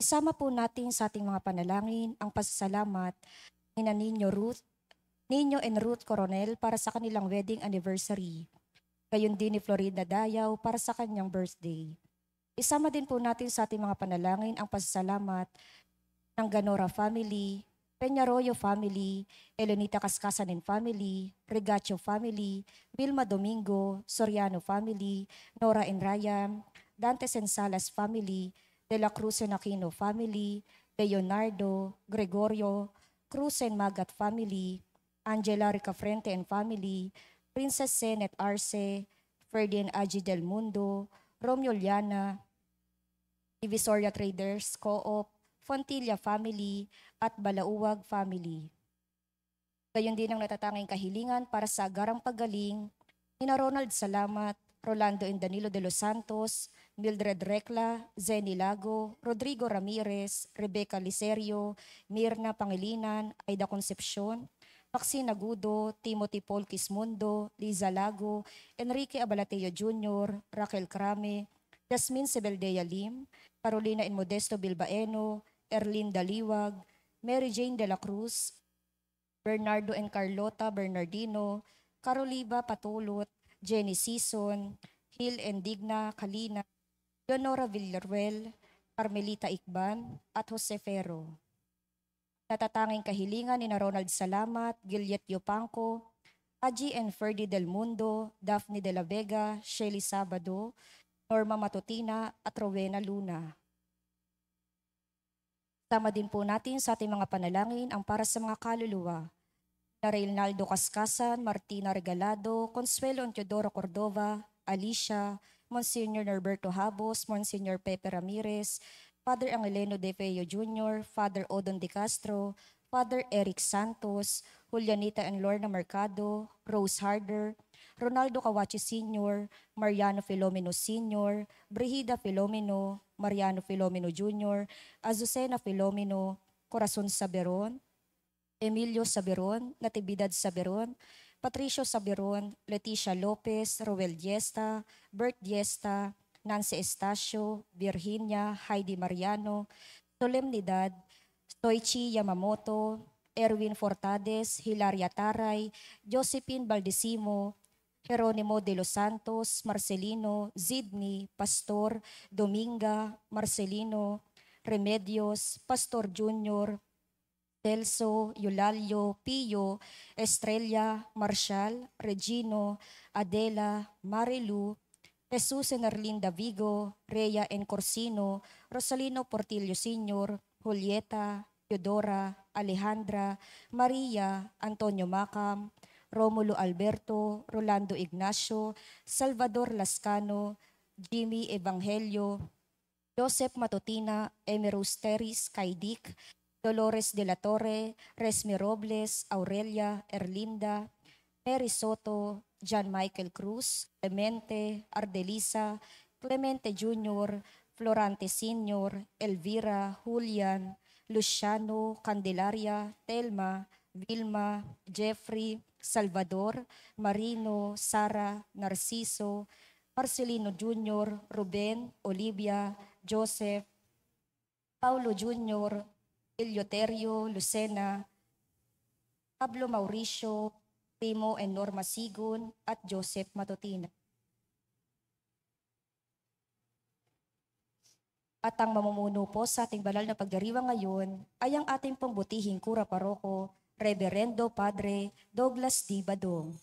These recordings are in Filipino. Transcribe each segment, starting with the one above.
Isama po natin sa ating mga panalangin ang pasasalamat ni Nino and Ruth Coronel para sa kanilang wedding anniversary. Gayon din ni Florinda Dayaw para sa kanyang birthday. Isama din po natin sa ating mga panalangin ang pasasalamat ng Ganora family, Peñarroyo family, Elenita Cascasan and family, Regacho family, Vilma Domingo, Soriano family, Nora and Ryan, Dantes and Salas family, De la Cruz and Aquino family, Leonardo, Gregorio, Cruz and Magat family, Angela Ricafrente and family, Princess Senet Arce, Ferdinand Agi del Mundo, Romeo Liana, Divisoria Traders Co-op, Fontilla family, at Balauwag family. Gayon din ang natatanging kahilingan para sa agarang paggaling ni Ronald Salamat, Rolando and Danilo de los Santos, Mildred Recla, Zenny Lago, Rodrigo Ramirez, Rebecca Licerio, Mirna Pangilinan, Aida Concepcion, Maxine Agudo, Timothy Paul Quismundo, Liza Lago, Enrique Abalateo Jr., Raquel Crame, Jasmine Sebeldea Lim, Carolina and Modesto Bilbaeno, Erlinda Liwag, Mary Jane de la Cruz, Bernardo and Carlota Bernardino, Caroliba Patulot, Jenny Sison, Hil and Digna Kalina, Leonora Villaruel, Carmelita Ikban, at Jose Ferro. Natatanging kahilingan ni Ronald Salamat, Gilliet Yopangco, Aji and Ferdy Del Mundo, Daphne de la Vega, Shelly Sabado, Norma Matutina, at Rowena Luna. Sama din po natin sa ating mga panalangin ang para sa mga kaluluwa na Reynaldo Cascasan, Martina Regalado, Consuelo Teodoro Cordova, Alicia, Monsignor Norberto Habos, Monsignor Pepe Ramirez, Father Angeleno De Feo Jr., Father Odon De Castro, Father Eric Santos, Julianita and Lorna Mercado, Rose Harder, Ronaldo Kawachi Sr., Mariano Filomeno Sr., Brigida Filomeno, Mariano Filomeno Jr., Azucena Filomeno, Corazon Saberon, Emilio Saberon, Natividad Saberon, Patricio Saberon, Leticia Lopez, Roel Diesta, Bert Diesta, Nancy Estacio, Virginia, Heidi Mariano, Solemnidad, Soichi Yamamoto, Erwin Fortades, Hilaria Taray, Josephine Baldesimo, Jeronimo de los Santos, Marcelino, Zidni, Pastor, Dominga, Marcelino, Remedios, Pastor Junior, Celso, Eulalio, Pio, Estrella, Marshall, Regino, Adela, Marilu, Jesus and Arlinda Vigo, Rhea and Corsino, Rosalino Portillo Sr., Julieta, Teodora, Alejandra, Maria, Antonio Macam, Romulo Alberto, Rolando Ignacio, Salvador Lascano, Jimmy Evangelio, Joseph Matutina, Emerus Teris Kaidik, Dolores de la Torre, Resmi Robles, Aurelia, Erlinda, Mary Soto, John Michael Cruz, Clemente, Ardelisa, Clemente Jr., Florante Sr., Elvira, Julian, Luciano, Candelaria, Telma, Vilma, Jeffrey, Salvador, Marino, Sara, Narciso, Marcelino Jr., Ruben, Olivia, Joseph, Paulo Jr., Eleuterio, Lucena, Pablo Mauricio, Primo and Norma Sigun, at Joseph Matutina. At ang mamumuno po sa ating banal na pagdiriwang ngayon ay ang ating pangbutihing Kura Paroko, Reverendo Padre Douglas D. Badong.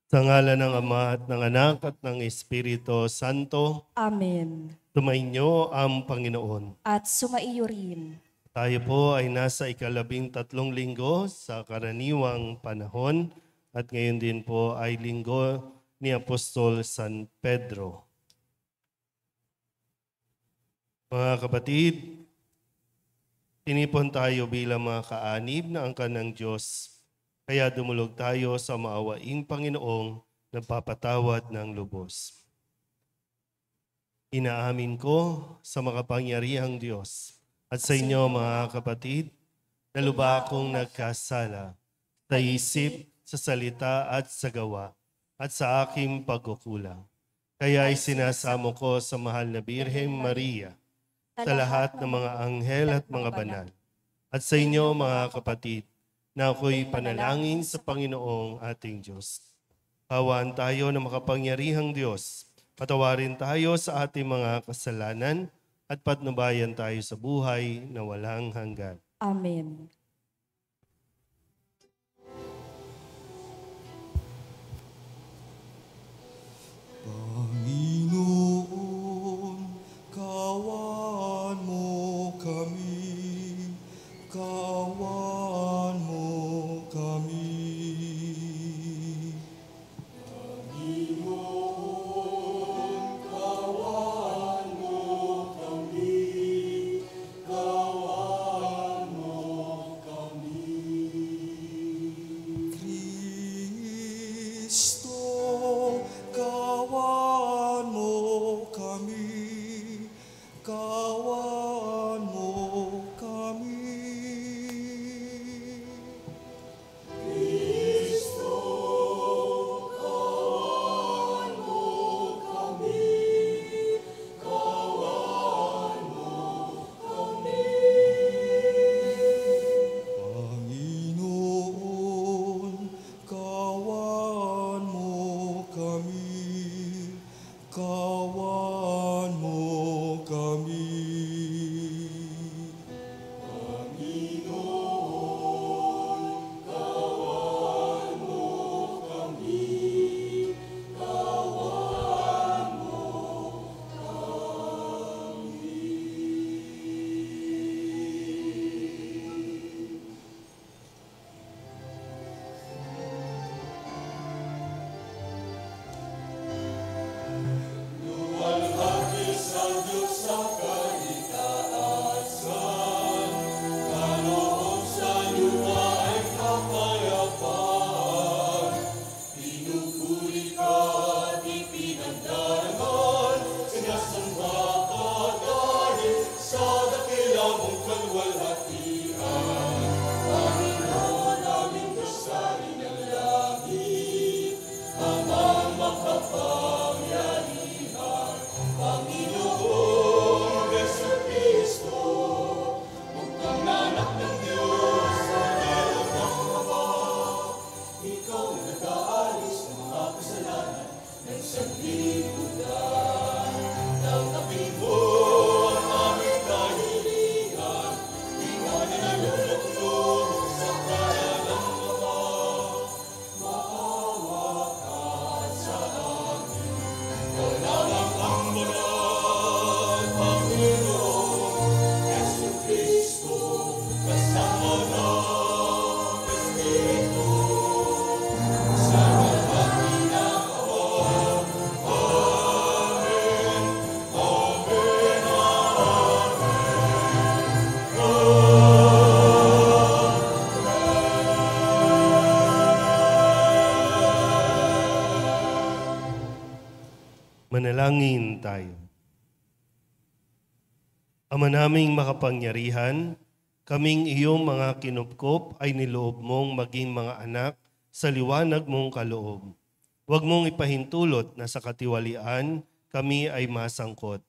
Sa ngalan ng Ama at ng Anak at ng Espiritu Santo, Amen. tumainyo ang Panginoon. At sumaiyo rin. Tayo po ay nasa 13 linggo sa karaniwang panahon at ngayon din po ay linggo ni Apostol San Pedro. Mga kapatid, tinipon tayo bilang mga kaanib na angkan ng Diyos. Kaya dumulog tayo sa maawaing Panginoong nagpapatawad ng lubos. Inaamin ko sa makapangyarihang Diyos at sa inyo mga kapatid, na lubha akong nagkasala sa isip, sa salita at sa gawa at sa aking pagkukulang. Kaya isinasamo ko sa mahal na Birheng Maria, sa lahat ng mga anghel at mga banal, at sa inyo mga kapatid, na ako'y panalangin sa Panginoong ating Diyos. Hawaan tayo ng makapangyarihang Diyos. Patawarin tayo sa ating mga kasalanan at patnubayan tayo sa buhay na walang hanggan. Amen. Panginoon, kawan mo kami, kawan mo kami. Panginoon, kawan mo kami, kawan mo kami. Kristo, kawan mo kami, kawan mo kami. Kristo, kawan mo kami, kawan mo kami. Panginoon, kawan mo kami, kawan mo kami. Panginoon, kawan mo kami, kawan mo kami. Manalangin tayo. Ama naming makapangyarihan, kaming iyong mga kinupkop ay niloob mong maging mga anak sa liwanag mong kaloob. Huwag mong ipahintulot na sa katiwalian kami ay masangkot.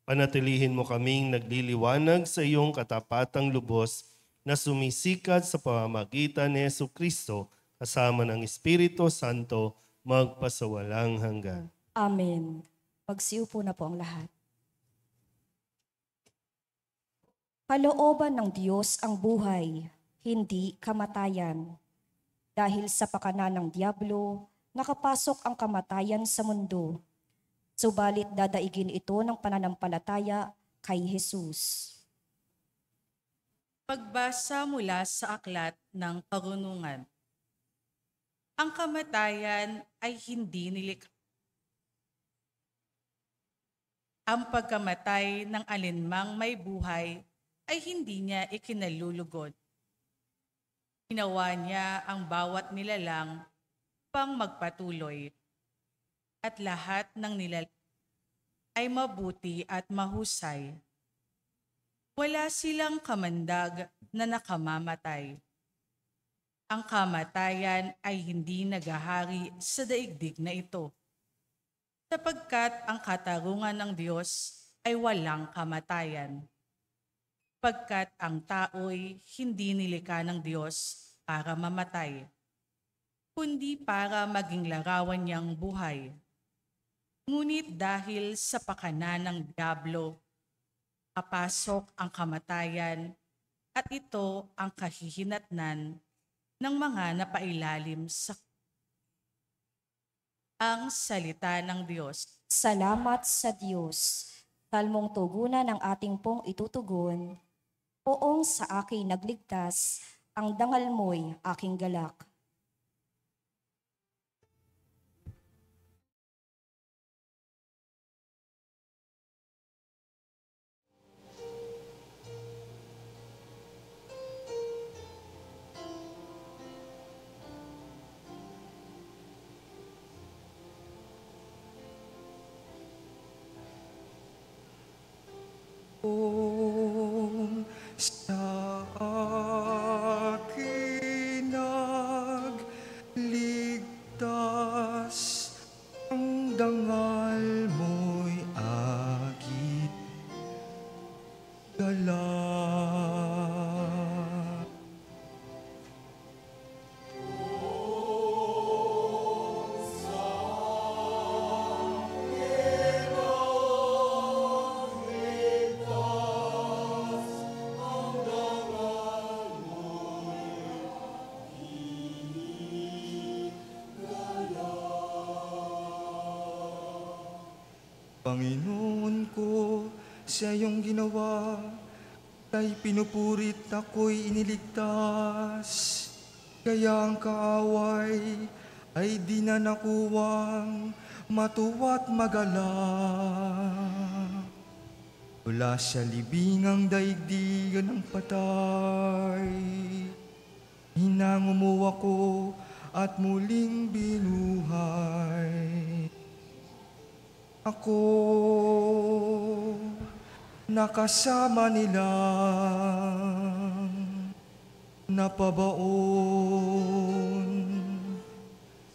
Panatilihin mo kaming nagliliwanag sa iyong katapatang lubos na sumisikat sa pamamagitan ni Jesucristo kasama ng Espiritu Santo magpasawalang hanggan. Amen. Magsiupo na po ang lahat. Kalooban ng Diyos ang buhay, hindi kamatayan. Dahil sa pakanan ng Diablo, nakapasok ang kamatayan sa mundo. Subalit dadaigin ito ng pananampalataya kay Jesus. Pagbasa mula sa aklat ng Karunungan. Ang kamatayan ay hindi nilikha. Ang pagkamatay ng alinmang may buhay ay hindi niya ikinalulugod. Ginawa niya ang bawat nilalang pang magpatuloy, at lahat ng nilalang ay mabuti at mahusay. Wala silang kamandag na nakamamatay. Ang kamatayan ay hindi naghahari sa daigdig na ito, sapagkat ang katarungan ng Diyos ay walang kamatayan. Pagkat ang tao'y hindi nilikha ng Diyos para mamatay, kundi para maging larawan niyang buhay. Ngunit dahil sa pakanan ng Diablo, papasok ang kamatayan at ito ang kahihinatnan ng mga napailalim sa ang salita ng Diyos. Salamat sa Diyos. Kalmong tugunan ng ating pong itutugon. Poong sa akin nagligtas, ang dangal mo'y aking galak. Kung sa akin nagligtas, ang dangal mo'y aking galak. Panginoon ko, sa iyong ginawa, kay pinupurit ako'y iniligtas. Kaya ang kaaway ay di na nakuwang matuwa't magalak. Mula sa libingang daigdigan ng patay, hinangumo ako at muling binuhay. Ako nakasama nila, napabaon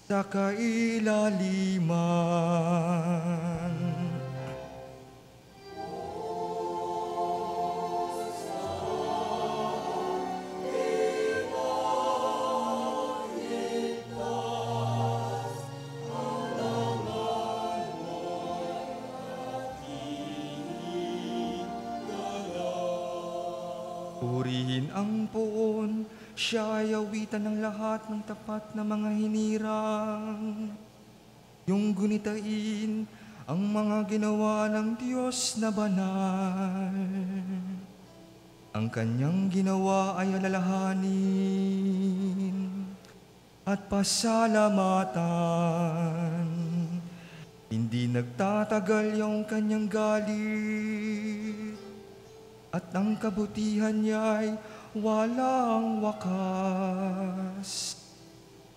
sa kailaliman. Purihin ang poon, siya ay awitan ng lahat ng tapat na mga hinirang. Yung gunitain ang mga ginawa ng Diyos na banal. Ang kanyang ginawa ay alalahanin at pasalamatan. Hindi nagtatagal yung kanyang galit, at ang kabutihan niya'y walang wakas.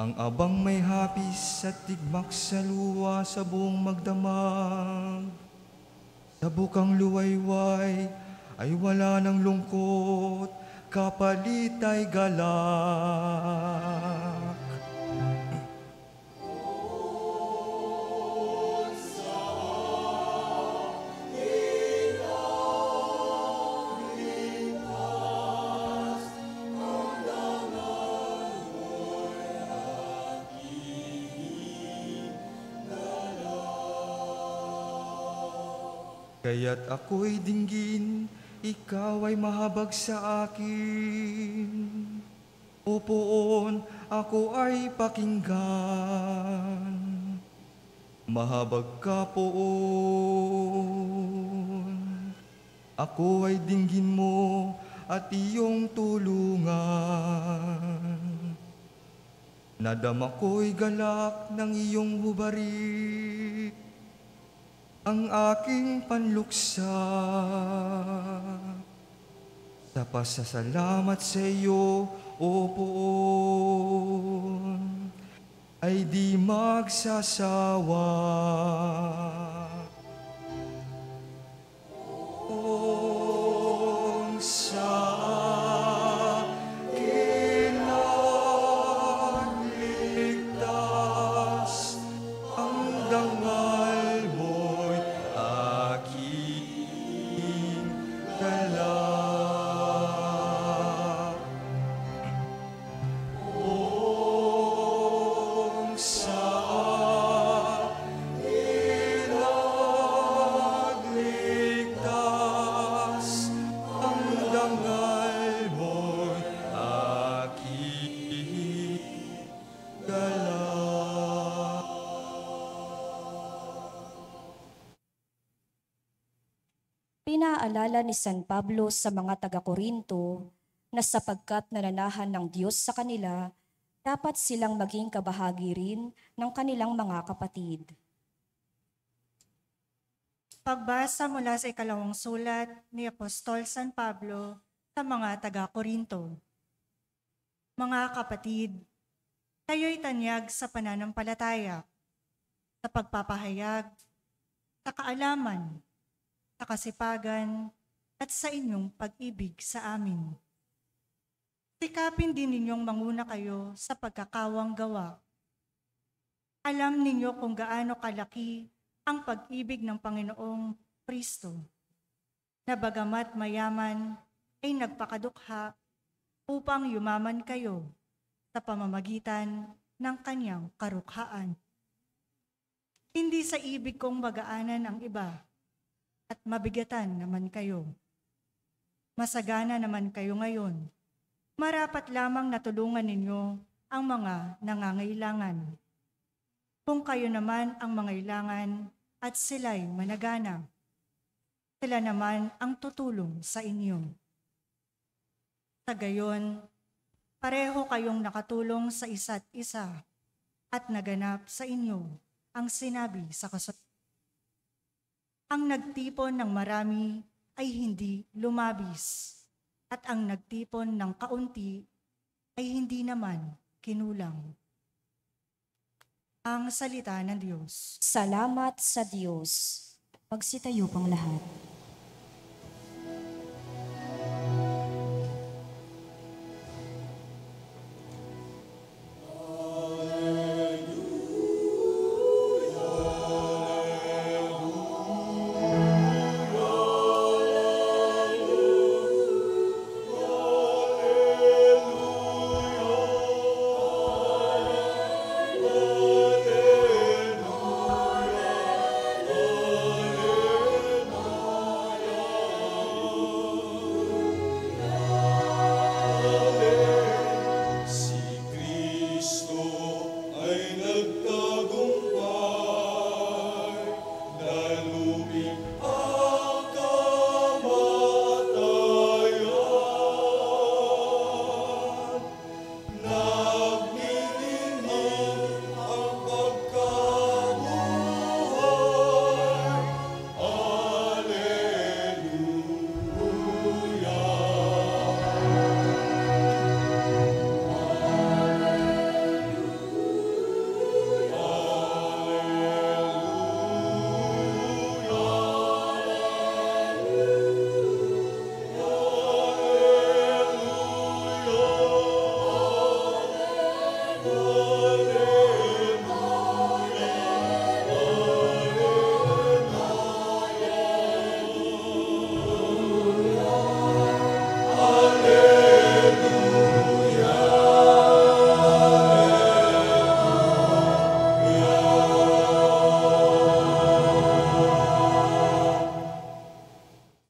Ang abang may hapis at tigmak sa luwa sa buong magdamag. Sa bukang luwayway ay wala ng lungkot, kapalit ay galak. Kaya't ako'y dinggin, ikaw ay mahabag sa akin. O poon, ako ay pakinggan. Mahabag ka poon. Ako ay dinggin mo at iyong tulungan. Nadama ko'y galak ng iyong hubarik. Ang aking panluksa sa pasasalamat sa iyo, O poon, ay di magsasawa. Kung sa akin nagligtas ang dangal mo'y aking galak. Kung sa akin nagligtas ang dangal mo'y aking galak. Pinaalala ni San Pablo sa mga taga-Korinto na sapagkat nananahan ng Diyos sa kanila, dapat silang maging kabahagi rin ng kanilang mga kapatid. Pagbasa mula sa ikalawang sulat ni Apostol San Pablo sa mga taga-Korinto. Mga kapatid, kayo'y tanyag sa pananampalataya, sa pagpapahayag, sa kaalaman, sa kasipagan, at sa inyong pag-ibig sa amin. Sikapin din ninyong manguna kayo sa pagkakawang gawa. Alam ninyo kung gaano kalaki ang pag-ibig ng Panginoong Kristo, na bagamat mayaman ay nagpakadukha upang yumaman kayo sa pamamagitan ng kanyang karukhaan. Hindi sa ibig kong magaanan ang iba at mabigatan naman kayo. Masagana naman kayo ngayon. Marapat lamang natulungan ninyo ang mga nangangailangan. Kung kayo naman ang mangailangan at sila'y managana, sila naman ang tutulong sa inyo. Sa gayon, pareho kayong nakatulong sa isa't isa at naganap sa inyo ang sinabi sa kasulatan. Ang nagtipon ng marami ay hindi lumabis, at ang nagtipon ng kaunti ay hindi naman kinulang. Ang salita ng Diyos. Salamat sa Diyos. Magsitayo pang lahat.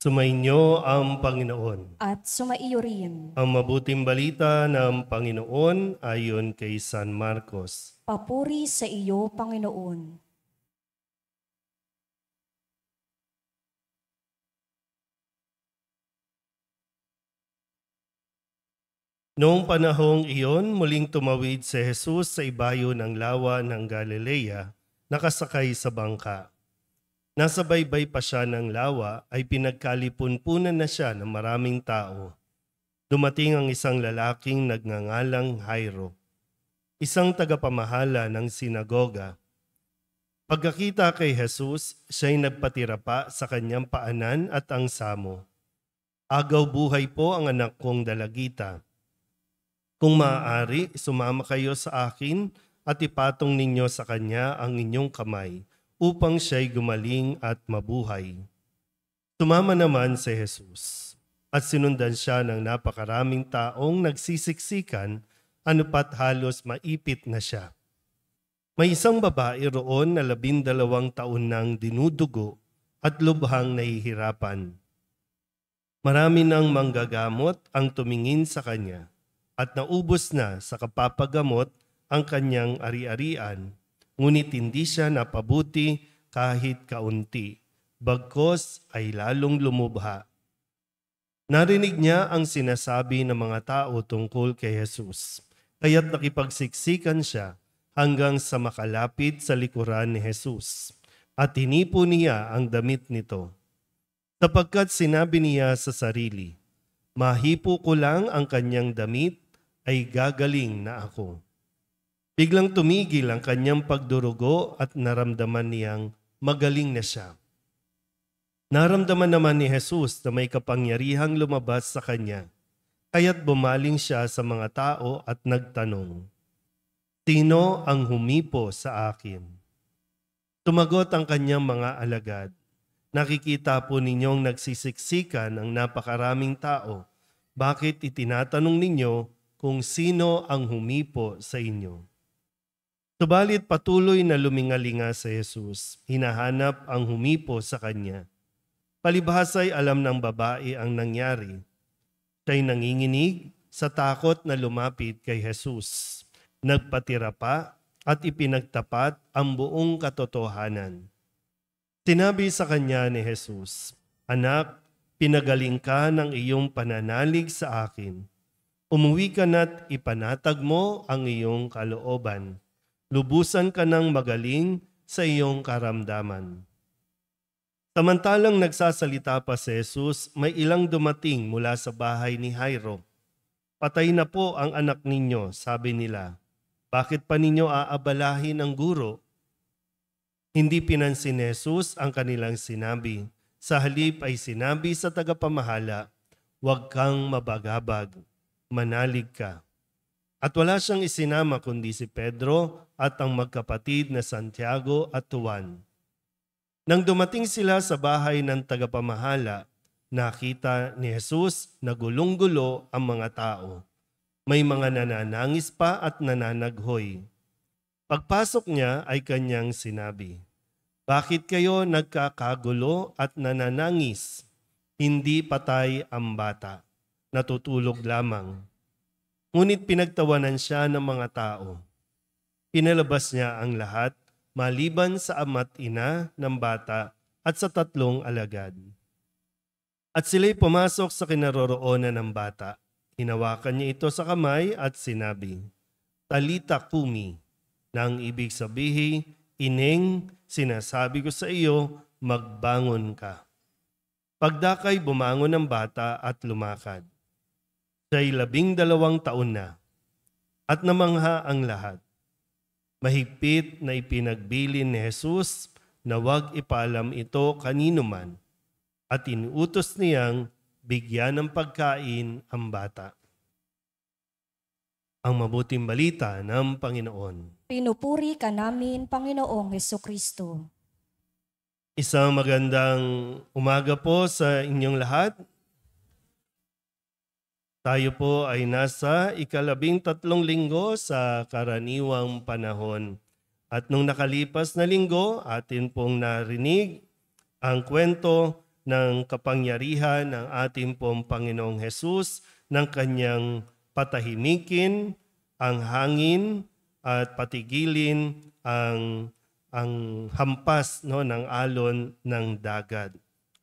Sumainyo ang Panginoon. At sumaiyo rin. Ang mabuting balita ng Panginoon ayon kay San Marcos. Papuri sa iyo, Panginoon. Noong panahong iyon, muling tumawid si Jesus sa ibayo ng lawa ng Galilea, nakasakay sa bangka. Nasa baybay pa siya ng lawa ay pinagkalipunpunan na siya ng maraming tao. Dumating ang isang lalaking nagngangalang Jairo, isang tagapamahala ng sinagoga. Pagkakita kay Jesus, siya'y nagpatira pa sa kanyang paanan at ang samo. Agaw buhay po ang anak kong dalagita. Kung maaari, sumama kayo sa akin at ipatong ninyo sa kanya ang inyong kamay upang siya'y gumaling at mabuhay. Sumama naman si Jesus at sinundan siya ng napakaraming taong nagsisiksikan, anupat halos maipit na siya. May isang babae roon na 12 taon nang dinudugo at lubhang nahihirapan. Marami ng manggagamot ang tumingin sa kanya at naubos na sa kapapagamot ang kanyang ari-arian, ngunit hindi siya napabuti kahit kaunti, bagkos ay lalong lumubha. Narinig niya ang sinasabi ng mga tao tungkol kay Jesus, kaya't nakipagsiksikan siya hanggang sa makalapit sa likuran ni Jesus, at hinipo niya ang damit nito. Sapagkat sinabi niya sa sarili, mahipo ko lang ang kanyang damit, ay gagaling na ako. Biglang tumigil ang kanyang pagdurugo at naramdaman niyang magaling na siya. Naramdaman naman ni Jesus na may kapangyarihang lumabas sa kanya, kaya't bumaling siya sa mga tao at nagtanong, sino ang humipo sa akin? Tumagot ang kanyang mga alagad, nakikita po ninyong nagsisiksikan ang napakaraming tao, bakit itinatanong ninyo kung sino ang humipo sa inyo? Subalit patuloy na lumingalinga si Jesus, hinahanap ang humipo sa kanya. Palibhasa'y alam ng babae ang nangyari. Siya'y nanginginig sa takot na lumapit kay Jesus. Nagpatira pa at ipinagtapat ang buong katotohanan. Sinabi sa kanya ni Jesus, anak, pinagaling ka ng iyong pananalig sa akin. Umuwi ka na't ipanatag mo ang iyong kalooban. Lubusan ka ng magaling sa iyong karamdaman. Samantalang nagsasalita pa si Jesus, may ilang dumating mula sa bahay ni Jairo. Patay na po ang anak ninyo, sabi nila. Bakit pa ninyo aabalahin ang guro? Hindi pinansin ni Jesus ang kanilang sinabi. Sa halip ay sinabi sa tagapamahala, huwag kang mabagabag. Manalig ka. At wala siyang isinama kundi si Pedro at ang magkapatid na Santiago at Juan. Nang dumating sila sa bahay ng tagapamahala, nakita ni Jesus na gulong-gulo ang mga tao. May mga nananangis pa at nananaghoy. Pagpasok niya ay kanyang sinabi, bakit kayo nagkakagulo at nananangis? Hindi patay ang bata. Natutulog lamang. Ngunit pinagtawanan siya ng mga tao. Pinalabas niya ang lahat, maliban sa ama't ina ng bata at sa 3 alagad. At sila'y pumasok sa kinaroroonan ng bata. Hinawakan niya ito sa kamay at sinabi, Talita kumi, na ang ibig sabihin, Ineng, sinasabi ko sa iyo, magbangon ka. Pagdakay bumangon ang bata at lumakad. Siya'y 12 taon na, at namangha ang lahat. Mahigpit na ipinagbilin ni Jesus na huwag ipaalam ito kanino man, at inuutos niyang bigyan ng pagkain ang bata. Ang mabuting balita ng Panginoon. Pinupuri ka namin, Panginoong Hesukristo. Isang magandang umaga po sa inyong lahat. Tayo po ay nasa 13 linggo sa karaniwang panahon. At nung nakalipas na linggo, atin pong narinig ang kwento ng kapangyarihan ng ating pong Panginoong Hesus, ng kanyang patahimikin ang hangin at patigilin ang hampas ng alon ng dagat.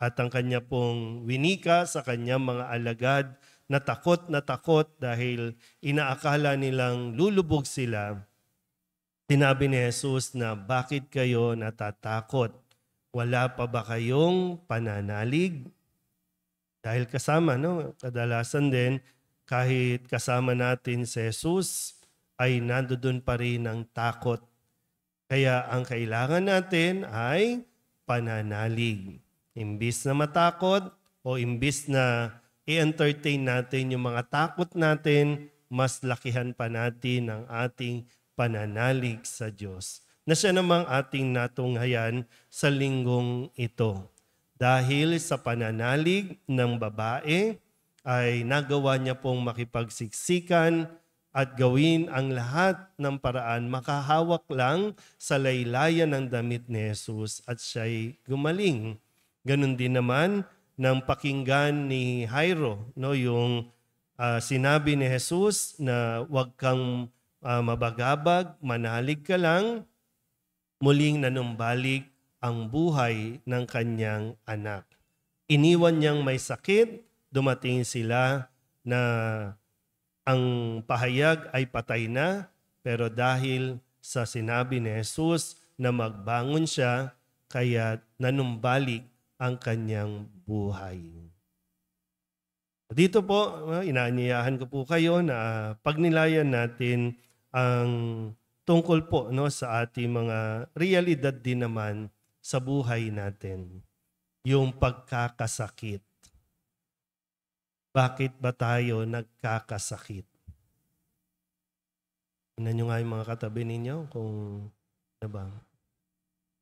At ang kanya pong winika sa kanyang mga alagad na takot dahil inaakala nilang lulubog sila. Sinabi ni Jesus na, bakit kayo natatakot? Wala pa ba kayong pananalig? Dahil kasama, kadalasan din, kahit kasama natin si Jesus, ay nandoon pa rin ang takot. Kaya ang kailangan natin ay pananalig. Imbis na matakot o imbis na i-entertain natin yung mga takot natin, mas lakihan pa natin ang ating pananalig sa Diyos. Na siya namang ating natunghayan sa linggong ito. Dahil sa pananalig ng babae, ay nagawa niya pong makipagsiksikan at gawin ang lahat ng paraan makahawak lang sa laylayan ng damit ni Jesus at siya'y gumaling. Ganon din naman ng pakinggan ni Jairo, yung sinabi ni Jesus na huwag kang mabagabag, manalig ka lang, muling nanumbalik ang buhay ng kanyang anak. Iniwan niyang may sakit, dumating sila na ang pahayag ay patay na, pero dahil sa sinabi ni Jesus na magbangon siya, kaya nanumbalik ang kanyang buhay. Dito po, inaanyayahan ko po kayo na pagnilayan natin ang tungkol po sa ating mga realidad din naman sa buhay natin. Yung pagkakasakit. Bakit ba tayo nagkakasakit? Tingnan nyo nga yung mga katabi ninyo kung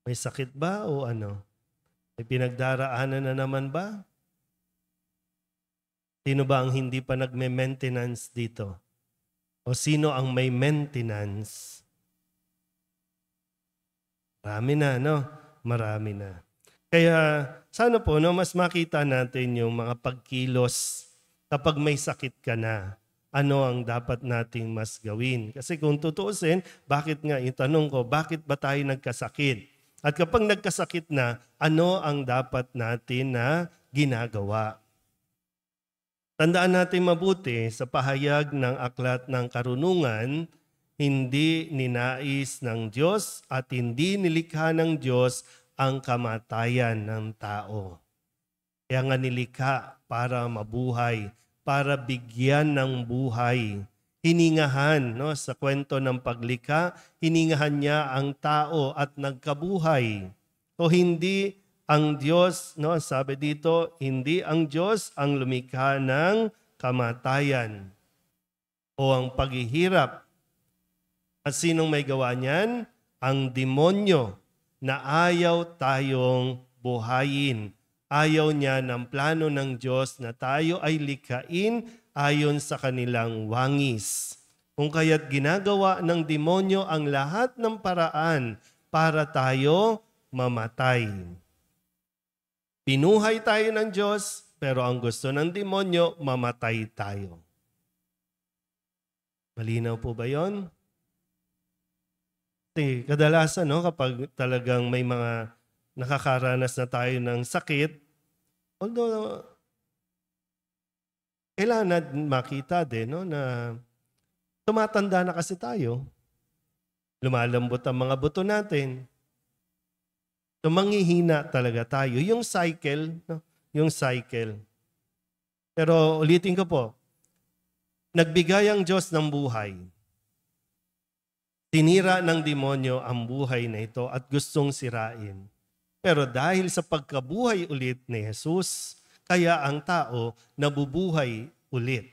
may sakit ba o ano? May pinagdaraanan na naman ba? Sino ba ang hindi pa nagme-maintenance dito? O sino ang may maintenance? Marami na, Marami na. Kaya sana po, mas makita natin yung mga pagkilos kapag may sakit ka na. Ano ang dapat nating mas gawin? Kasi kung tutuusin, bakit nga, itanong ko, bakit ba tayo nagkasakit? At kapag nagkasakit na, ano ang dapat natin na ginagawa? Tandaan natin mabuti sa pahayag ng Aklat ng Karunungan, hindi ninais ng Diyos at hindi nilikha ng Diyos ang kamatayan ng tao. Kaya nga nilikha para mabuhay, para bigyan ng buhay. Hiningahan, sa kwento ng paglikha, hiningahan niya ang tao at nagkabuhay. O hindi ang Diyos, sabi dito, hindi ang Diyos ang lumikha ng kamatayan o ang paghihirap. At sinong may gawa niyan? Ang demonyo na ayaw tayong buhayin. Ayaw niya ng plano ng Diyos na tayo ay likhain ayon sa kanilang wangis. Kung kaya't ginagawa ng demonyo ang lahat ng paraan para tayo mamatay. Pinuhay tayo ng Diyos, pero ang gusto ng demonyo, mamatay tayo. Malinaw po ba yon? Kasi kadalasan, kapag talagang may mga nakakaranas na tayo ng sakit, although kailangan natin makita din na tumatanda na kasi tayo. Lumalambot ang mga buto natin. So, manghihina talaga tayo. Yung cycle, yung cycle. Pero ulitin ko po, nagbigay ang Diyos ng buhay. Tinira ng demonyo ang buhay na ito at gustong sirain. Pero dahil sa pagkabuhay ulit ni Jesus, kaya ang tao nabubuhay ulit.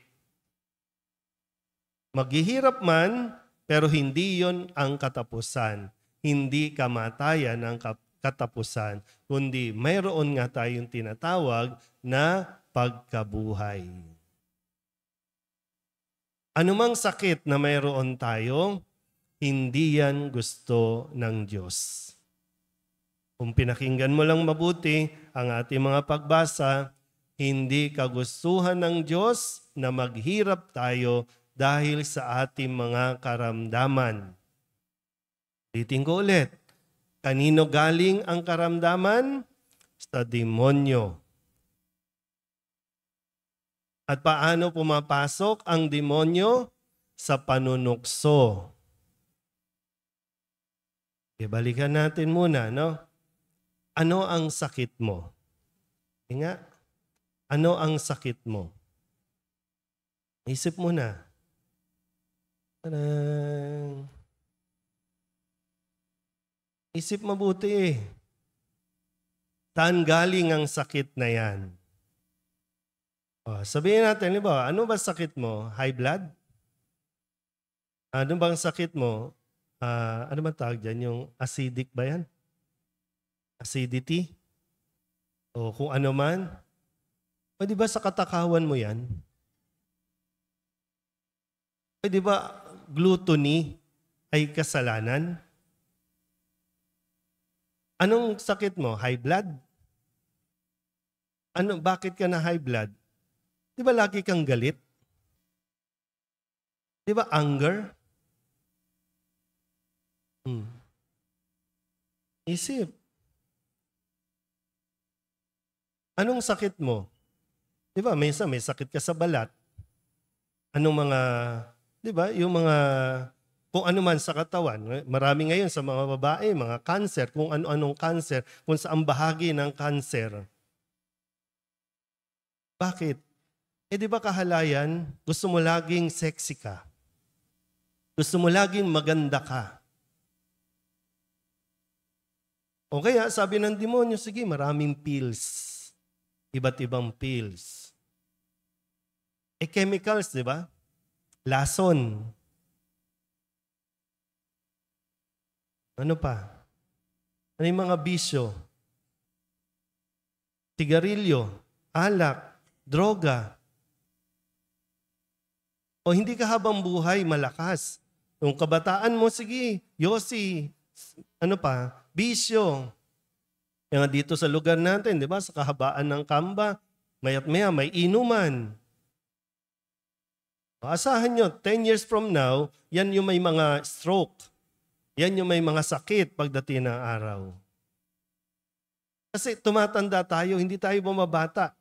Maghihirap man, pero hindi yon ang katapusan. Hindi kamatayan ang katapusan, kundi mayroon nga tayong tinatawag na pagkabuhay. Anumang sakit na mayroon tayo, hindi yan gusto ng Diyos. Kung pinakinggan mo lang mabuti ang ating mga pagbasa, hindi kagustuhan ng Diyos na maghirap tayo dahil sa ating mga karamdaman. Ulitin ko ulit. Kanino galing ang karamdaman? Sa demonyo. At paano pumapasok ang demonyo? Sa panunukso. Balikan natin muna, no? Ano ang sakit mo? Nga, ano ang sakit mo? Isip mo na. Tadang. Isip mabuti. Saan galing ang sakit na yan? Sabihin natin, ano ba sakit mo? High blood? Ano bang sakit mo? Ano ba tawag dyan? Yung acidic ba yan? Acidity? O kung ano man? Pwede ba sa katakawan mo yan? Pwede ba gluttony ay kasalanan? Anong sakit mo? High blood? Bakit ka na high blood? Di ba lagi kang galit? Di ba anger? Isip. Anong sakit mo? Di ba, may sakit ka sa balat. Anong mga, di ba, yung mga, kung ano man sa katawan. Marami ngayon sa mga babae, mga cancer, kung ano-anong cancer, kung saan bahagi ng cancer. Bakit? Di ba kahalayan, gusto mo laging sexy ka. Gusto mo laging maganda ka. O kaya sabi ng demonyo, sige, maraming pills. Iba't ibang pills. Chemicals, di ba? Lason. Ano pa? Ano yung mga bisyo? Sigarilyo, alak, droga. O hindi ka habang buhay malakas. Yung kabataan mo, sige, yosi, ano pa, bisyo. Yung dito sa lugar natin, di ba, sa kahabaan ng kamba, maya't maya may inuman. Asahan nyo, 10 years from now, yan yung may mga stroke. Yan yung may mga sakit pagdating ng araw. Kasi tumatanda tayo, hindi tayo bumabata.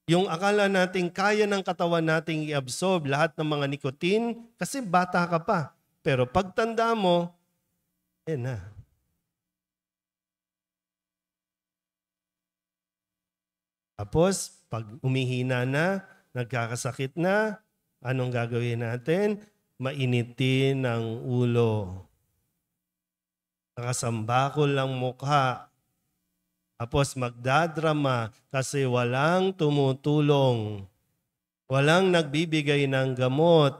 Yung akala nating kaya ng katawan nating i-absorb lahat ng mga nicotine kasi bata ka pa. Pero pagtanda mo, na. Tapos, pag umihina na, nagkakasakit na, anong gagawin natin? Mainitin ang ulo. Nakasambakol lang mukha. Tapos magdadrama kasi walang tumutulong. Walang nagbibigay ng gamot.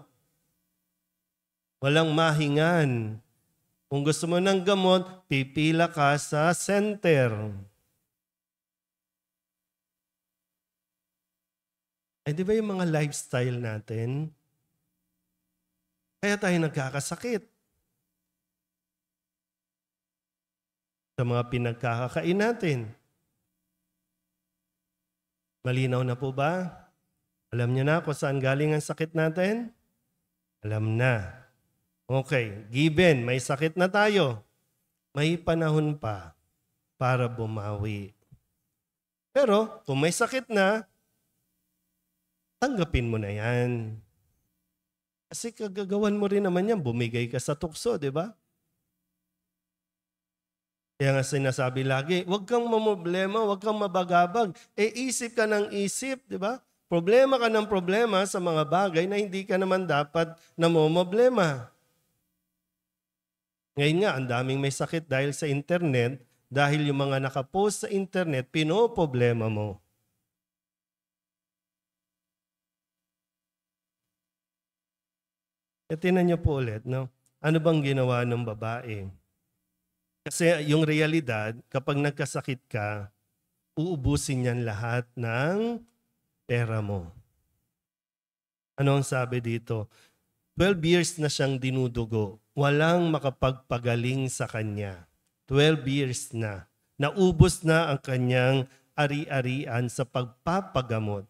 Walang mahingan. Kung gusto mo ng gamot, pipila ka sa center. Di ba yung mga lifestyle natin? Kaya tayo nagkakasakit. Sa mga pinagkakakain natin. Malinaw na po ba? Alam niyo na kung saan galing ang sakit natin? Alam na. Okay, given, may sakit na tayo. May panahon pa para bumawi. Pero kung may sakit na, tanggapin mo na yan. Kasi kagagawan mo rin naman yan, bumigay ka sa tukso, di ba? Kaya nga sinasabi lagi, huwag kang mamroblema, huwag kang mabagabag. Isip ka ng isip, di ba? Problema ka ng problema sa mga bagay na hindi ka naman dapat namomoblema. Ngayon nga, ang daming may sakit dahil sa internet, dahil yung mga nakapost sa internet, pinoproblema mo. Tingnan niyo po ulit, no? Ano bang ginawa ng babae? Kasi yung realidad, kapag nagkasakit ka, uubusin niyan lahat ng pera mo. Ano ang sabi dito? 12 years na siyang dinudugo. Walang makapagpagaling sa kanya. 12 years na. Naubos na ang kanyang ari-arian sa pagpapagamot.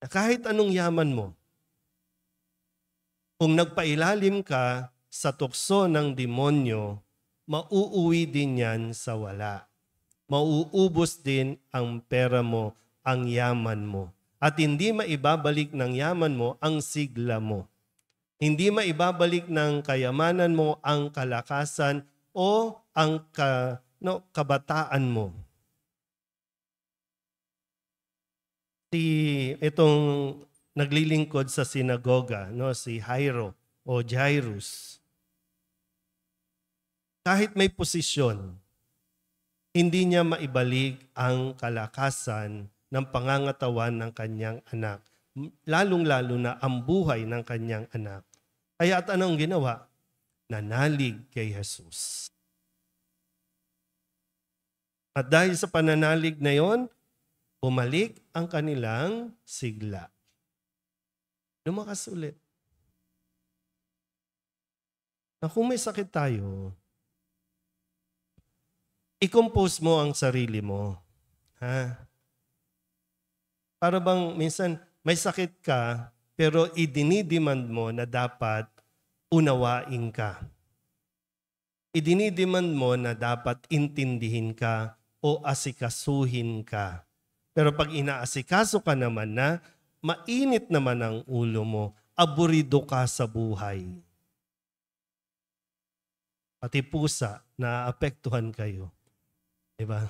Kahit anong yaman mo, kung nagpailalim ka sa tukso ng demonyo, mauuwi din yan sa wala. Mauubos din ang pera mo, ang yaman mo. At hindi maibabalik ng yaman mo ang sigla mo. Hindi maibabalik ng kayamanan mo ang kalakasan o ang kabataan mo. Itong naglilingkod sa sinagoga, si Jairo o Jairus. Kahit may posisyon, hindi niya maibalik ang kalakasan ng pangangatawan ng kanyang anak. Lalong-lalo na ang buhay ng kanyang anak. Kaya at anong ginawa? Nanalig kay Jesus. At dahil sa pananalig na yon, bumalik ang kanilang sigla. Lumakas ulit. Na kung may sakit tayo, i-compose mo ang sarili mo. Para bang minsan may sakit ka, pero idinidemand mo na dapat unawain ka. Idinidemand mo na dapat intindihin ka o asikasuhin ka. Pero pag inaasikaso ka naman na, mainit naman ang ulo mo, aburido ka sa buhay. Pati pusa, naapektuhan kayo. Diba?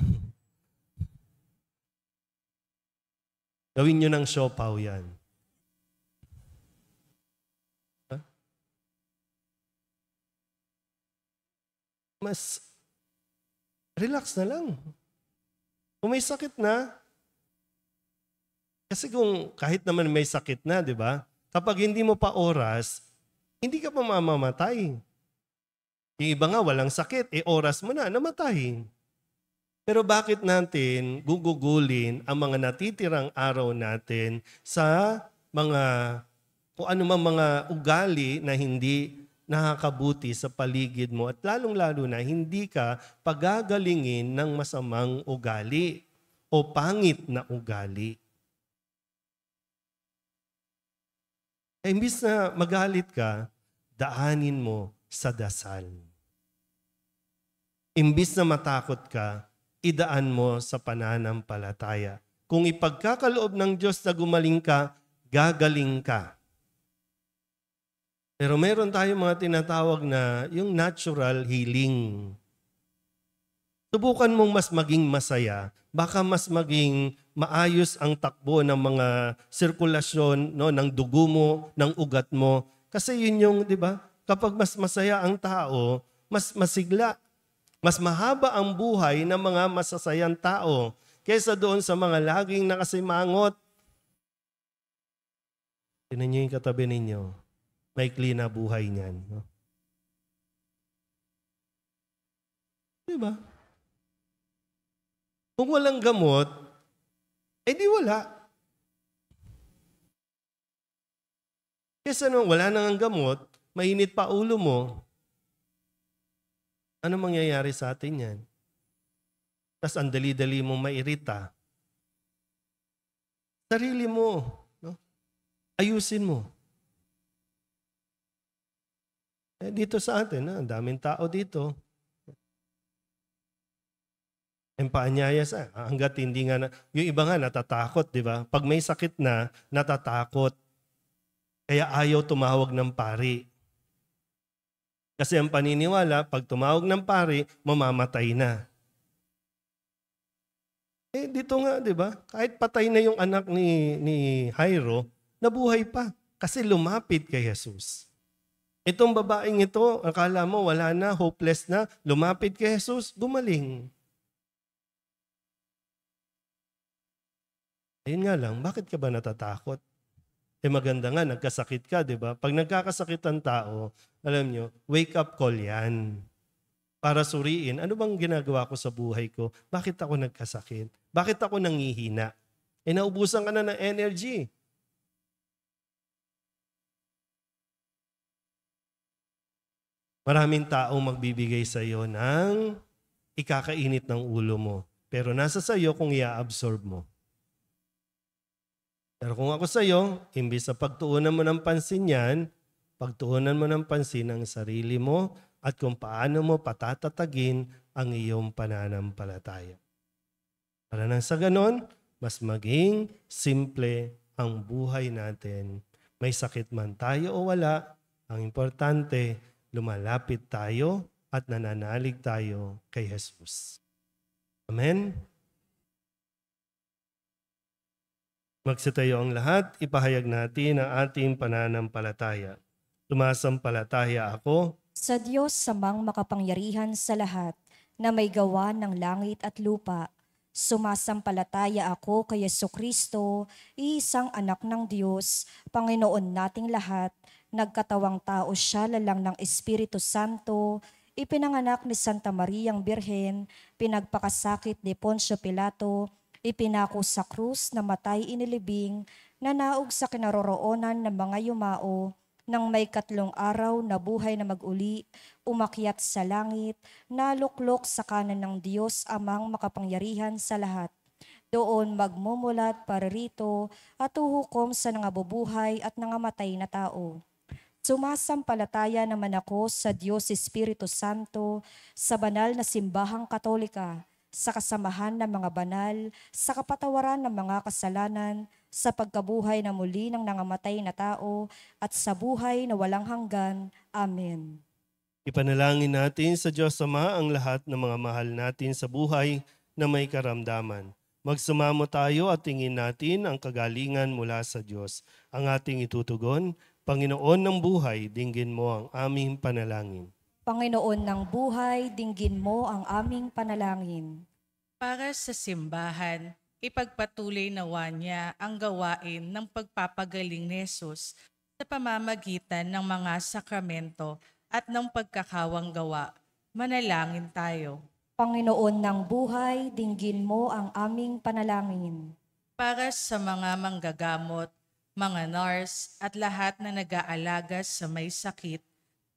Gawin nyo ng siopaw yan. Mas relax na lang. Kung may sakit na, kasi kung kahit naman may sakit na, di ba? Kapag hindi mo pa oras, hindi ka pa mamamatay. Yung iba nga walang sakit, oras mo na, namatay. Pero bakit natin gugugulin ang mga natitirang araw natin sa mga, kung ano man mga ugali na hindi nakakabuti sa paligid mo at lalong-lalo na hindi ka pagagalingin ng masamang ugali o pangit na ugali. Imbis na magalit ka, daanin mo sa dasal. Imbis na matakot ka, idaan mo sa pananampalataya. Kung ipagkakaloob ng Diyos na gumaling ka, gagaling ka. Pero meron tayong mga tinatawag na yung natural healing. Subukan mong mas maging masaya, baka mas maging maayos ang takbo ng mga sirkulasyon ng dugo mo, ng ugat mo. Kasi yun yung, di ba? Kapag mas masaya ang tao, mas masigla. Mas mahaba ang buhay ng mga masasayang tao kaysa doon sa mga laging nakasimangot. Tingnan niyo yung katabi ninyo. Maikli na buhay niyan. No? Diba? Kung walang gamot, di wala. Kesa nung wala nang gamot, mainit pa ulo mo, ano mangyayari sa atin yan? Tapos ang dali-dali mong mairita. Sarili mo. No? Ayusin mo. Dito sa atin, ang daming tao dito. Ang paanyaya sa, hanggat hindi nga, yung iba nga natatakot, di ba? Pag may sakit na, natatakot. Kaya ayaw tumawag ng pari. Kasi ang paniniwala, pag tumawag ng pari, mamamatay na. Dito nga, di ba? Kahit patay na yung anak ni Jairo, nabuhay pa. Kasi lumapit kay Jesus. Itong babaeng ito, akala mo wala na, hopeless na, lumapit kay Jesus, gumaling. Ayun nga lang, bakit ka ba natatakot? Maganda nga, nagkasakit ka, di ba? Pag nagkakasakit ang tao, alam nyo, wake up call yan. Para suriin, ano bang ginagawa ko sa buhay ko? Bakit ako nagkasakit? Bakit ako nangihina? Naubusan ka na ng energy. Maraming taong magbibigay sa iyo ng ikakainit ng ulo mo. Pero nasa sayo kung i-absorb mo. Pero kung ako sa'yo, imbis sa pagtuunan mo ng pansin yan, pagtuunan mo ng pansin ang sarili mo at kung paano mo patatatagin ang iyong pananampalataya. Para nang sa ganon, mas maging simple ang buhay natin. May sakit man tayo o wala, ang importante, lumalapit tayo at nananalig tayo kay Jesus. Amen? Magsitayo ang lahat, ipahayag natin ang ating pananampalataya. Sumasampalataya ako Sa Diyos samang makapangyarihan sa lahat, na may gawa ng langit at lupa. Sumasampalataya ako kay Jesucristo, iisang anak ng Diyos, Panginoon nating lahat. Nagkatawang tao siya lalang ng Espiritu Santo, ipinanganak ni Santa Mariang Birhen, pinagpakasakit ni Poncio Pilato, ipinako sa krus, namatay inilibing, nanaog sa kinaroroonan ng mga yumao, nang may 3 araw na buhay na mag-uli, umakyat sa langit, naluklok sa kanan ng Diyos amang makapangyarihan sa lahat. Doon magmumulat para rito at uhukom sa nangabubuhay at nangamatay na tao. Sumasampalataya naman ako sa Diyos Espiritu Santo, sa banal na simbahang katolika, sa kasamahan ng mga banal, sa kapatawaran ng mga kasalanan, sa pagkabuhay na muli ng nangamatay na tao, at sa buhay na walang hanggan. Amen. Ipanalangin natin sa Diyos Ama ang lahat ng mga mahal natin sa buhay na may karamdaman. Magsumamo tayo at tingin natin ang kagalingan mula sa Diyos. Ang ating itutugon, Panginoon ng buhay, dinggin mo ang aming panalangin. Panginoon ng buhay, dinggin mo ang aming panalangin. Para sa simbahan, ipagpatuloy nawa niya ang gawain ng pagpapagaling ni Jesus sa pamamagitan ng mga sakramento at ng pagkakawang gawa. Manalangin tayo. Panginoon ng buhay, dinggin mo ang aming panalangin. Para sa mga manggagamot, mga nurse at lahat na nag-aalaga sa may sakit,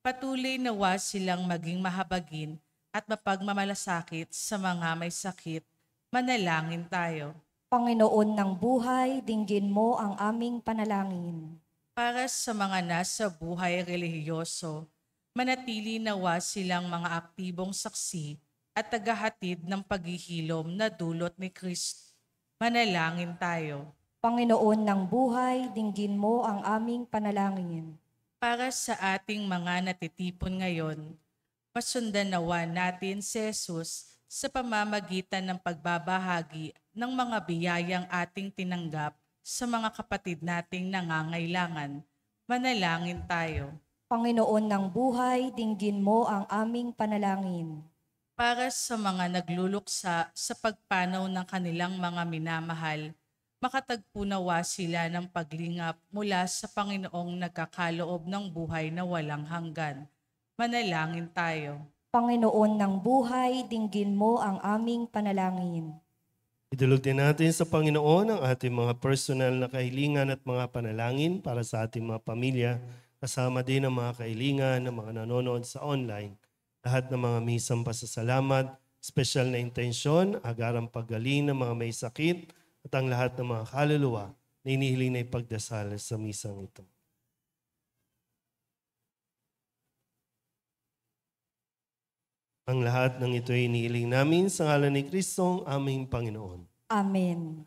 patuloy nawa silang maging mahabagin at mapagmamalasakit sa mga may sakit. Manalangin tayo. Panginoon ng buhay, dinggin mo ang aming panalangin. Para sa mga nasa buhay relihiyoso, manatili nawa silang mga aktibong saksi at tagahatid ng paghihilom na dulot ni Kristo. Manalangin tayo. Panginoon ng buhay, dinggin mo ang aming panalangin. Para sa ating mga natitipon ngayon, masundan nawa natin si Jesus sa pamamagitan ng pagbabahagi ng mga biyayang ating tinanggap sa mga kapatid nating nangangailangan. Manalangin tayo. Panginoon ng buhay, dinggin mo ang aming panalangin. Para sa mga nagluluksa sa pagpanaw ng kanilang mga minamahal, makatagpo nawa sila ng paglingap mula sa Panginoong nagkakaloob ng buhay na walang hanggan. Manalangin tayo. Panginoon ng buhay, dinggin mo ang aming panalangin. Idulog din natin sa Panginoon ang ating mga personal na kahilingan at mga panalangin para sa ating mga pamilya, kasama din ang mga kahilingan ng mga nanonood sa online. Lahat ng mga misang pasasalamat, special na intensyon, agarang paggaling ng mga may sakit, at ang lahat ng mga kaluluwa na inihiling na ipagdasal sa misang ito. Ang lahat ng ito ay inihiling namin sa ngalan ni Kristong aming Panginoon. Amen.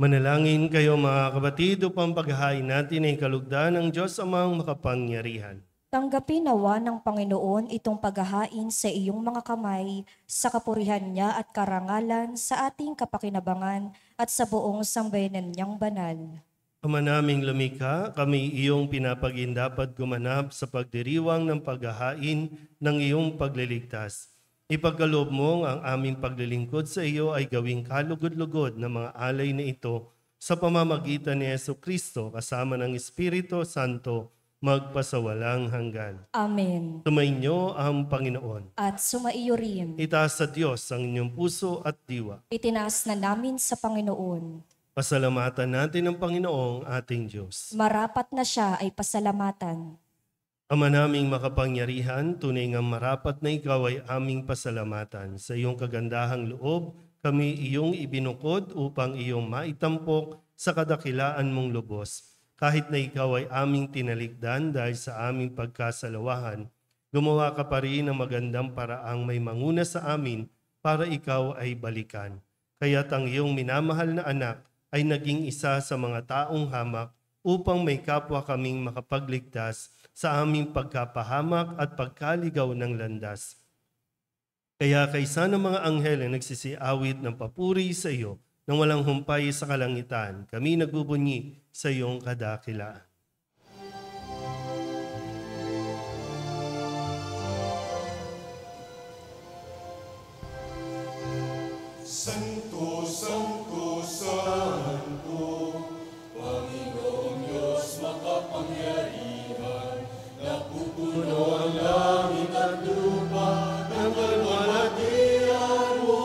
Manalangin kayo mga kapatid upang paghahain natin ay kalugdan ng Diyos amang makapangyarihan. Tanggapin nawa ng Panginoon itong paghahain sa iyong mga kamay, sa kapurihan niya at karangalan, sa ating kapakinabangan at sa buong sambayanan niyang banal. Ama naming lumikha, kami iyong pinapag-indapat gumanap sa pagdiriwang ng paghahain ng iyong pagliligtas. Ipagkaloob mo ang aming paglilingkod sa iyo ay gawing kalugod-lugod na mga alay na ito sa pamamagitan ni Jesucristo kasama ng Espiritu Santo magpasawalang hanggan. Amen. Sumainyo ang Panginoon. At sumaiyo rin. Itaas sa Diyos ang inyong puso at diwa. Itinaas na namin sa Panginoon. Pasalamatan natin ang Panginoong ating Diyos. Marapat na siya ay pasalamatan. Ama naming makapangyarihan, tunay nga marapat na ikaw ay aming pasalamatan. Sa iyong kagandahang loob, kami iyong ibinukod upang iyong maitampok sa kadakilaan mong lubos. Kahit na ikaw ay aming tinalikdan dahil sa aming pagkasalawahan, gumawa ka pa rin ng magandang paraang may manguna sa amin para ikaw ay balikan. Kaya't ang iyong minamahal na anak ay naging isa sa mga taong hamak upang may kapwa kaming makapagligtas sa aming pagkapahamak at pagkaligaw ng landas. Kaya kaysa ng mga anghel na nagsisiawit ng papuri sa iyo, nang walang humpay sa kalangitan, kami nagbubunyi sa iyong kadakilaan. Santo, Santo, Santo, Panginoong Diyos makapangyarihan, napupuno ang langit at lupa ng kalwalhatian mo.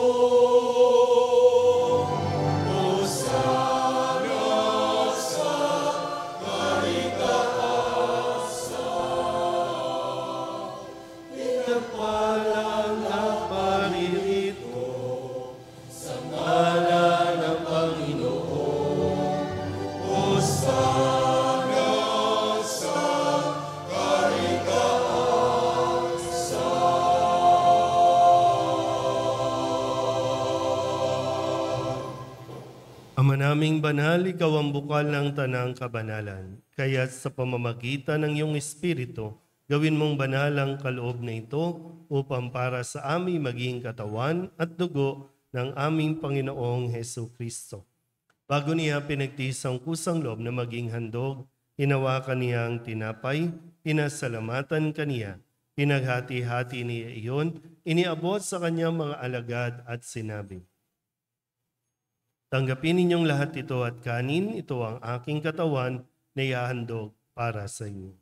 Ama naming banal, ikaw ang bukal ng tanang kabanalan. Kaya sa pamamagitan ng iyong Espiritu, gawin mong banal ang kaloob na ito upang para sa aming maging katawan at dugo ng aming Panginoong Jesucristo. Bago niya pinagtiis ang kusang loob na maging handog, hinawakan niya ang tinapay, pinasalamatan kaniya, pinaghati-hati niya iyon, iniabot sa kanyang mga alagad at sinabi, tanggapin ninyong lahat ito at kanin, ito ang aking katawan na ihahandog para sa inyo.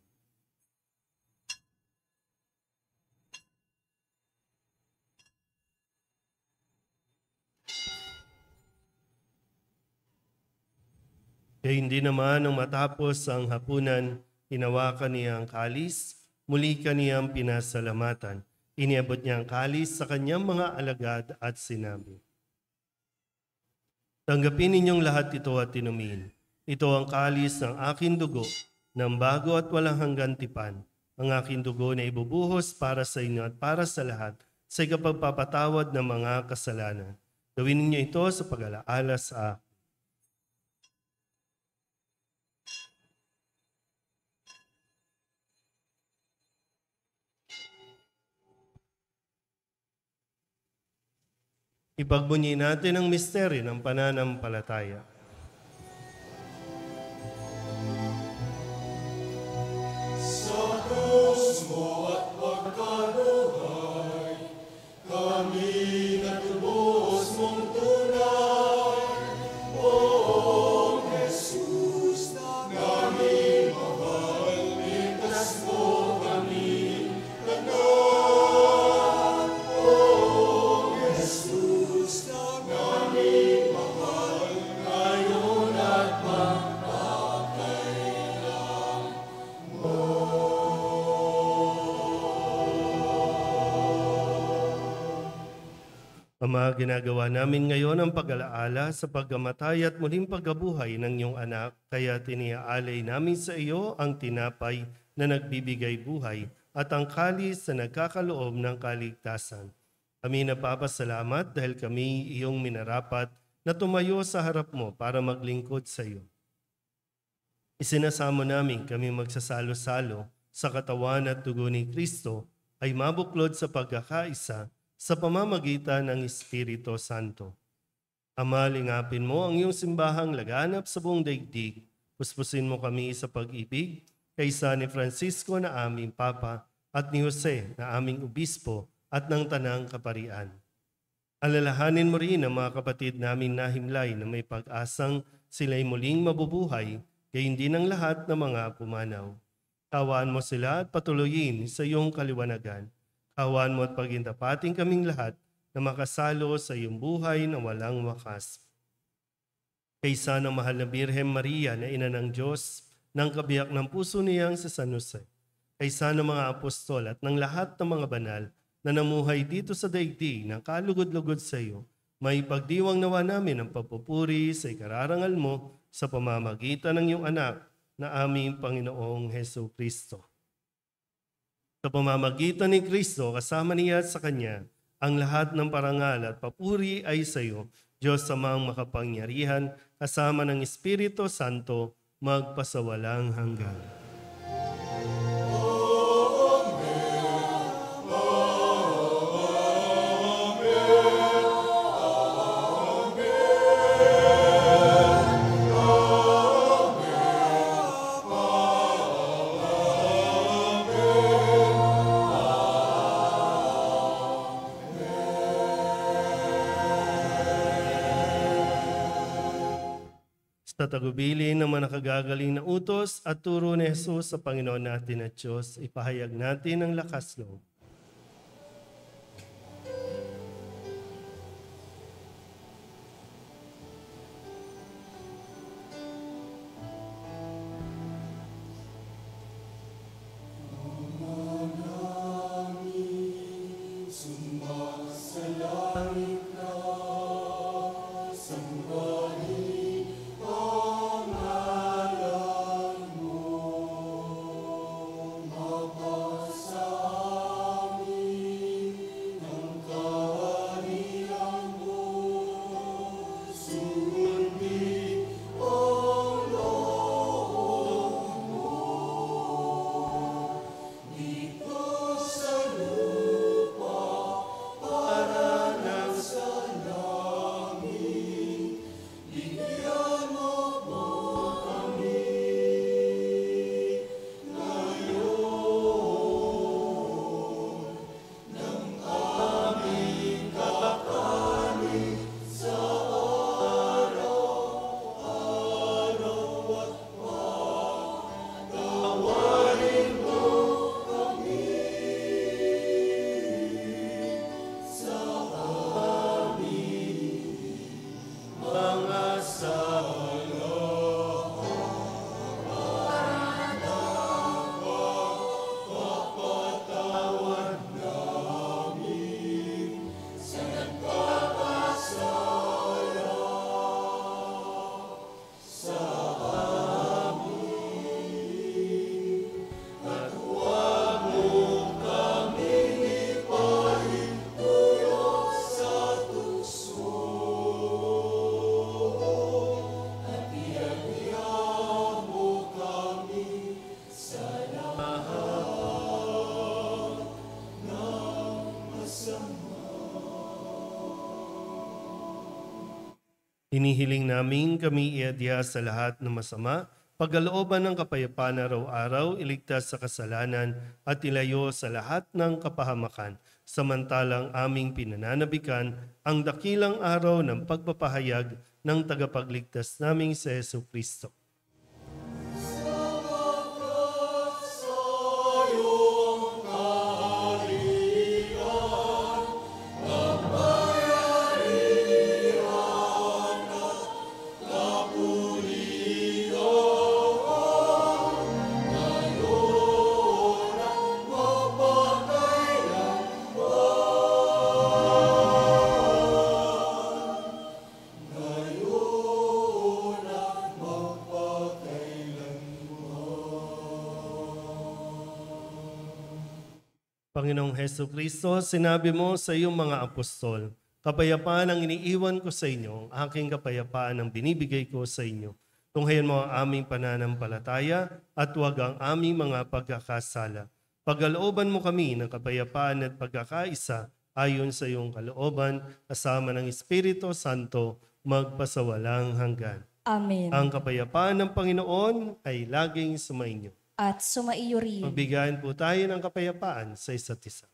Kaya hindi naman nang matapos ang hapunan, hinawakan niya ang kalis, muli kaniyang pinasalamatan. Iniabot niya ang kalis sa kanyang mga alagad at sinabi, tanggapin ninyong lahat ito at inumin. Ito ang kalis ng aking dugo, ng bago at walang hanggan tipan. Ang aking dugo na ibubuhos para sa inyo at para sa lahat sa ikapagpapatawad ng mga kasalanan. Gawin ninyo ito sa pag-alaala sa akin. Ipagbunyi natin ang misteryo ng pananampalataya. Sa krus mo at pagkaluhay, kami natubos mong tunay. O Jesus, naming mahal, ligtas mo kami tanan. O Jesus, naming mahal, ngayon at magpapakailan. Ama, ginagawa namin ngayon ang pag-alaala sa pagkamatay at muling pagkabuhay ng iyong anak, kaya tiniaalay namin sa iyo ang tinapay na nagbibigay buhay at ang kalis na nagkakaloob ng kaligtasan. Kami napapasalamat dahil kami iyong minarapat na tumayo sa harap mo para maglingkod sa iyo. Isinasamo namin kami magsasalo-salo sa katawan at dugo ni Kristo ay mabuklod sa pagkakaisa sa pamamagitan ng Espiritu Santo. Ama, lingapin mo ang iyong simbahang laganap sa buong daigdig. Puspusin mo kami sa pag-ibig kaysa ni Francisco na aming Papa at ni Jose na aming Obispo at ng Tanang Kaparian. Alalahanin mo rin ang mga kapatid naming nahimlay na may pag-asang sila'y muling mabubuhay, gayon din ang lahat ng mga pumanaw. Kawaan mo sila at patuloyin sa iyong kaliwanagan. Kawaan mo at pagintapating kaming lahat na makasalo sa iyong buhay na walang wakas. Kaysa ng mahal na Birhen Maria na ina ng Diyos, ng kabiyak ng puso niyang sa San Jose, kaysa ng mga apostol at ng lahat ng mga banal na namuhay dito sa daigdig ng kalugod-lugod sa iyo, may pagdiwang nawa namin ang papupuri sa ikararangal mo sa pamamagitan ng iyong anak na aming Panginoong Hesu Kristo. Sa pamamagitan ni Kristo, kasama niya at sa Kanya, ang lahat ng parangal at papuri ay sa iyo, Diyos Amang makapangyarihan, kasama ng Espiritu Santo, magpasawalang hanggan. Sa tagubilin ng mga nakagagaling na utos at turo ni Jesus sa Panginoon natin at Diyos, ipahayag natin ang lakas loob. Hinihiling namin kami iadya sa lahat ng masama, pagkalooban ng kapayapaan araw-araw, iligtas sa kasalanan at ilayo sa lahat ng kapahamakan, samantalang aming pinananabikan ang dakilang araw ng pagpapahayag ng tagapagligtas naming si Hesu Kristo. Panginoong Hesu Kristo, sinabi mo sa iyong mga apostol, Kapayapaan ang iniiwan ko sa inyo, ang aking kapayapaan ang binibigay ko sa inyo. Tunghayan mo ang aming pananampalataya at huwag ang aming mga pagkakasala. Pagkalooban mo kami ng kapayapaan at pagkakaisa ayon sa iyong kalooban, kasama ng Espiritu Santo, magpasawalang hanggan. Amen. Ang kapayapaan ng Panginoon ay laging sumainyo. At sumaiyo rin. Magbigayan po tayo ng kapayapaan sa isa't isa.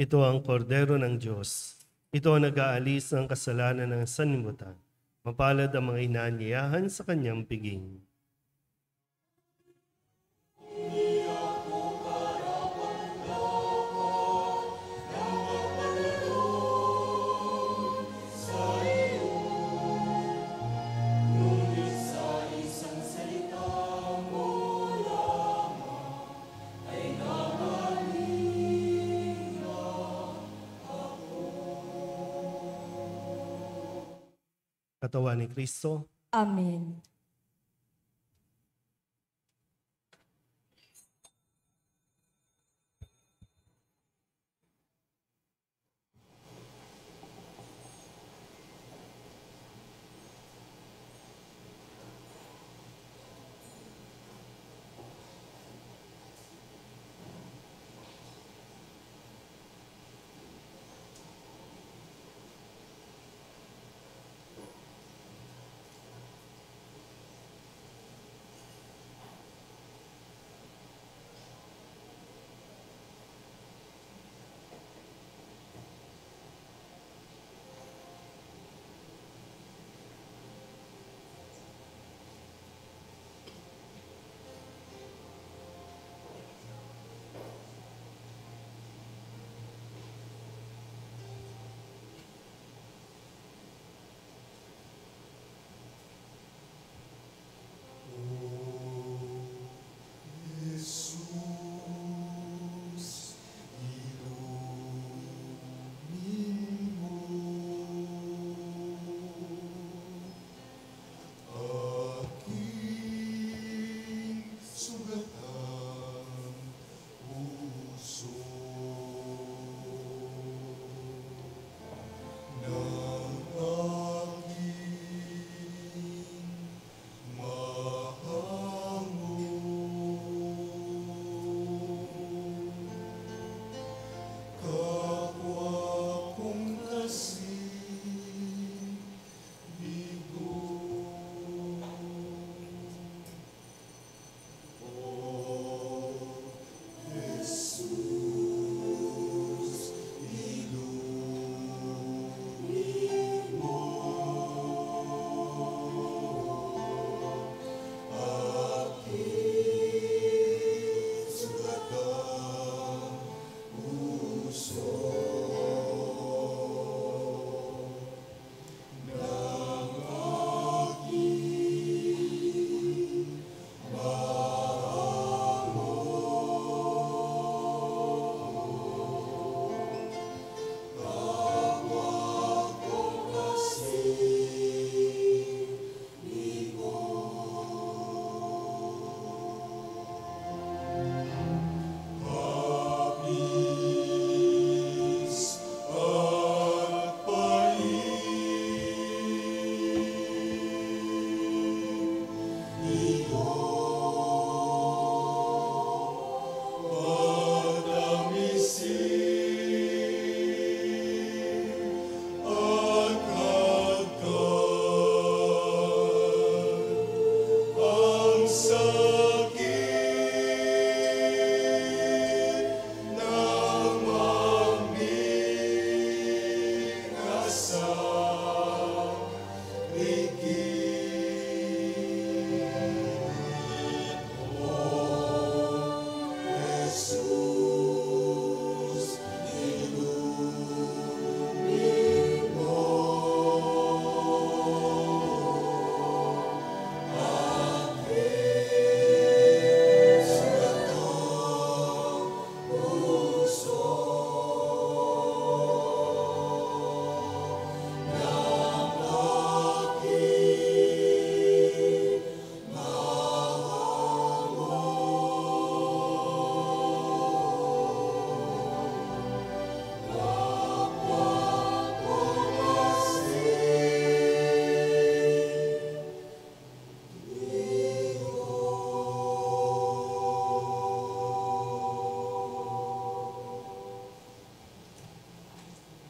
Ito ang kordero ng Diyos. Ito ang nag-aalis ng kasalanan ng sanlibutan. Mapalad ang mga inaanyayahan sa kanyang piging. Katawan ni Kristo. Amen.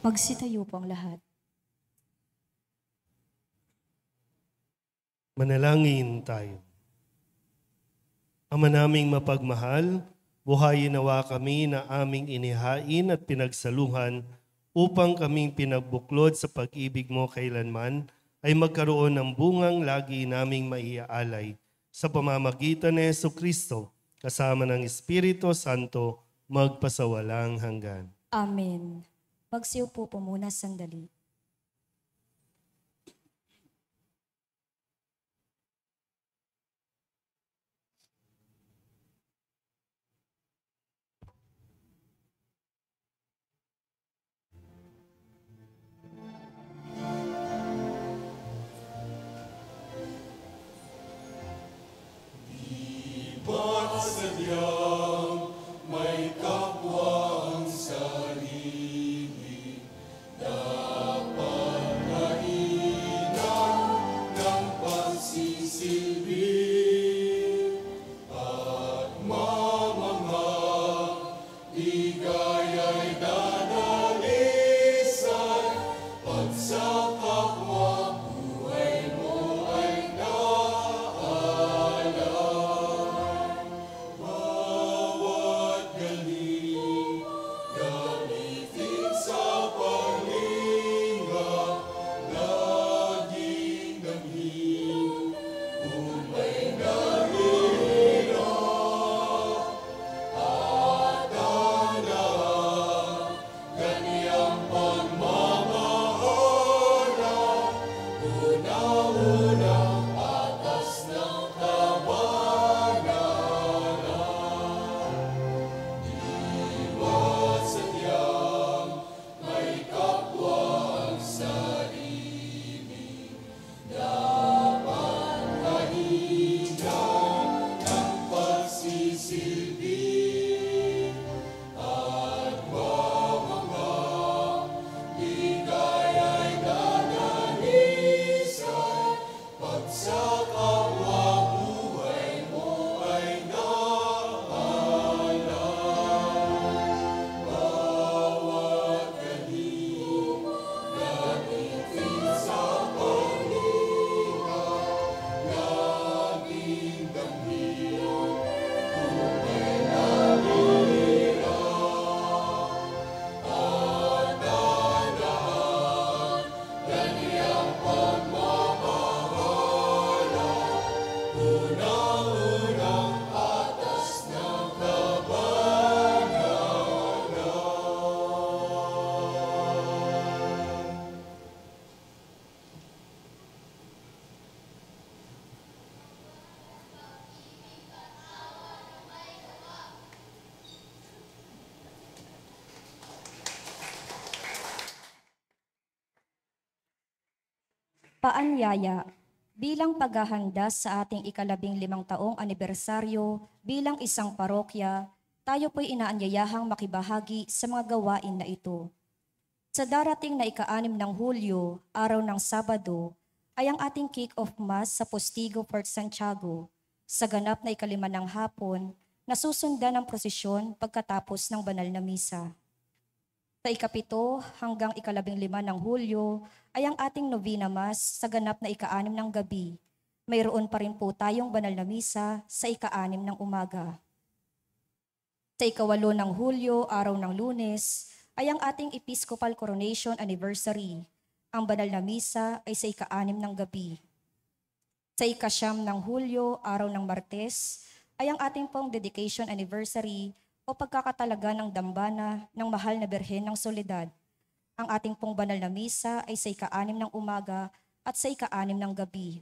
Magsitayo po ang lahat. Manalangin tayo. Ama naming mapagmahal, buhayin nawa kami na aming inihain at pinagsaluhan upang kaming pinagbuklod sa pag-ibig mo kailanman ay magkaroon ng bungang lagi naming maiaalay sa pamamagitan ni Jesucristo kasama ng Espiritu Santo magpasawalang hanggan. Amen. Magsiupo po muna sandali. Ba't sadyang may kapwa ang sarili, dapat kainan ng pagsisilbi at mamamang ligaya'y dadalisan pag sa kapwa buhay mo ay bawat galing gamitin sa paglinga, laging damhin kung may nahihirap at tandaan ganiyang pagmamahala, una-unang patas ng kabanalan. Iwa't sadyang may kapwa ang sarili, dapat kainan ng pagsisilbi at mamamang ligaya'y dadalisan pag sa kapwa buhay mo ay naalam. Bawat galing gamitin sa paglinga, laging damhin kung may nahihirap at tandaan ganiyang pagmamahala, una-unang patas ng kabanalan. Paanyaya, bilang paghahanda sa ating 15 taong anibersaryo bilang isang parokya, tayo po'y inaanyayahang makibahagi sa mga gawain na ito. Sa darating na 6 ng Hulyo, araw ng Sabado, ay ang ating kick-off mass sa Postigo, Port Santiago. Sa ganap na 5 ng hapon, nasusundan ng prosesyon pagkatapos ng banal na misa. Sa 7 hanggang 15 ng Hulyo ay ang ating Novena Mass sa ganap na 6 ng gabi. Mayroon pa rin po tayong banal na misa sa 6 ng umaga. Sa 8 ng Hulyo, araw ng Lunes, ay ang ating Episcopal Coronation Anniversary. Ang banal na misa ay sa 6 ng gabi. Sa 9 ng Hulyo, araw ng Martes, ay ang ating pong Dedication Anniversary o pagkakatalaga ng dambana ng Mahal na Birhen ng Soledad. Ang ating pong banal na misa ay sa 6 ng umaga at sa 6 ng gabi.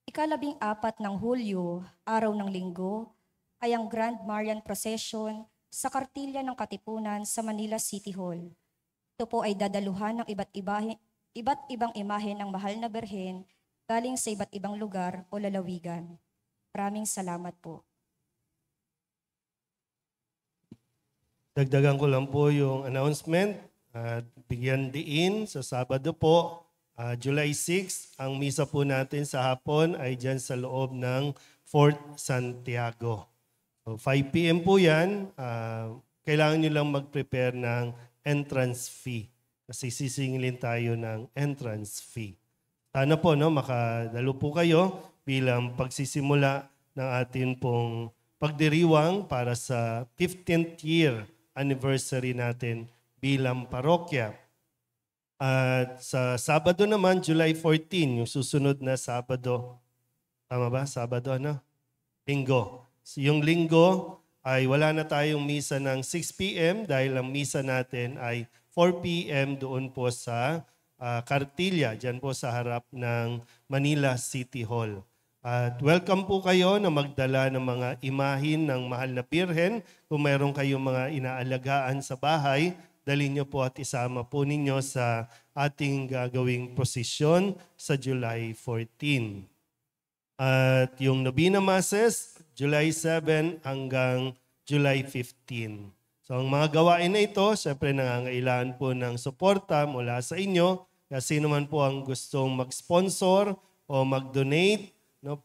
14 ng Hulyo, araw ng Linggo, ay ang Grand Marian Procession sa Kartilya ng Katipunan sa Manila City Hall. Ito po ay dadaluhan ng iba't ibang imahe ng Mahal na Birhen galing sa iba't ibang lugar o lalawigan. Maraming salamat po. Dagdagan ko lang po yung announcement at bigyan diin sa Sabado po, July 6, ang misa po natin sa hapon ay dyan sa loob ng Fort Santiago. So 5 p.m. po yan. Kailangan nyo lang mag-prepare ng entrance fee. Kasi sisingilin tayo ng entrance fee. Sana po makadalo po kayo bilang pagsisimula ng atin pong pagdiriwang para sa 15th year anniversary natin bilang parokya. At sa Sabado naman, July 14, yung susunod na Sabado. Tama ba? Sabado Linggo. So, yung Linggo ay wala na tayong misa ng 6 p.m. dahil ang misa natin ay 4 p.m. doon po sa Cartilla, dyan po sa harap ng Manila City Hall. At welcome po kayo na magdala ng mga imahin ng Mahal na Birhen. Kung mayroon kayong mga inaalagaan sa bahay, dalhin niyo po at isama po ninyo sa ating gagawing prosesyon sa July 14. At yung Novena Masses, July 7 hanggang July 15. So ang mga gawain na ito, syempre nangangailangan po ng suporta mula sa inyo. Kasi sino man po ang gustong mag-sponsor o mag-donate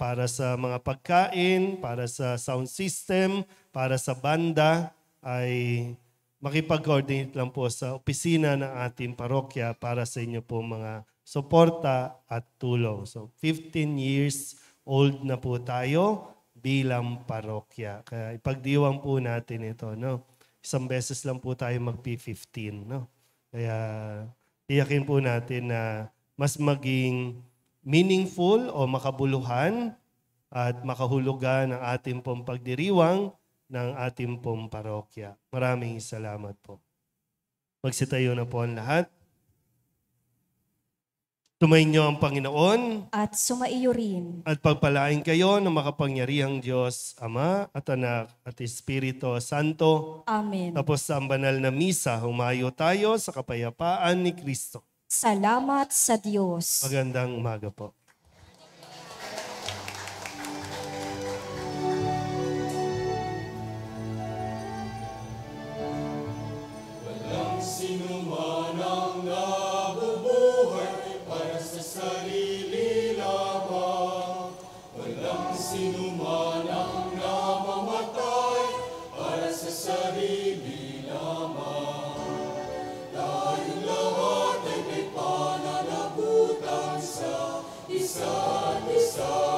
para sa mga pagkain, para sa sound system, para sa banda, ay makipag-coordinate lang po sa opisina ng ating parokya para sa inyo po mga suporta at tulong. So 15 years old na po tayo bilang parokya. Kaya ipagdiwang po natin ito. Isang beses lang po tayo mag-P15. Kaya tiyakin po natin na mas maging meaningful o makabuluhan at makahulugan ang ating pong pagdiriwang ng ating pong parokya. Maraming salamat po. Magsitayo na po ang lahat. Sumainyo ang Panginoon At sumaiyo rin. at pagpalain kayo ng makapangyarihang Diyos, Ama at Anak at Espiritu Santo. Amen. Tapos sa banal na misa, humayo tayo sa kapayapaan ni Kristo. Salamat sa Diyos. Magandang umaga po. Walang sino man ang nabubuhay para sa sarili lamang. Walang sino man ang namamatay para sa sarili lamang. Tayong lahat ay may pananagutan sa isa't isa.